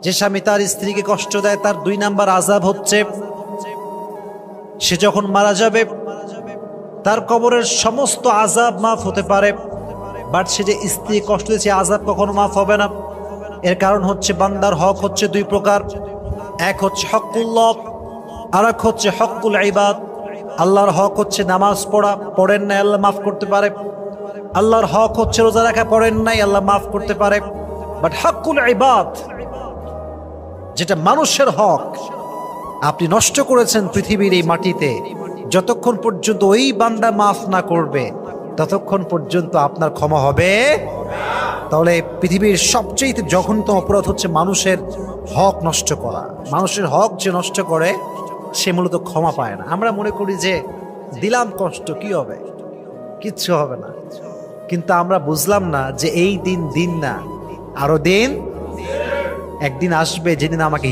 যে স্বামী তার স্ত্রীকে কষ্ট দেয় তার 2 নাম্বার আযাব হচ্ছে সে যখন মারা যাবে তার কবরের সমস্ত আযাব মাফ হতে পারে, বাট সে যে স্ত্রী কষ্ট দিয়েছে আযাব কখনো মাফ হবে না। এর কারণ হচ্ছে বান্দার হক হচ্ছে 2 প্রকার, এক হচ্ছে হকুল্লাহ আর এক হচ্ছে হকুল ইবাদ। আল্লাহর হক হচ্ছে নামাজ পড়া, পড়েন নাই আল্লাহ মাফ করতে পারে। আল্লাহর হক হচ্ছে রোজা রাখা, পড়েন নাই আল্লাহ মাফ করতে পারে। বাট হকুল ইবাদ যেটা মানুষের হক আপনি নষ্ট করেছেন পৃথিবীর এই মাটিতে, যতক্ষণ পর্যন্ত ওই বান্দা মাফ না করবে ততক্ষণ পর্যন্ত আপনার ক্ষমা হবে। তাহলে পৃথিবীর সবচেয়ে জঘন্যতম অপরাধ হচ্ছে মানুষের হক নষ্ট করা। মানুষের হক যে নষ্ট করে সে মূলত ক্ষমা পায় না। আমরা মনে করি যে দিলাম কষ্ট, কি হবে, কিচ্ছু হবে না, কিন্তু আমরা বুঝলাম না যে এই দিন দিন না, আরো দিন, একদিন আসবে যেদিন আমাকে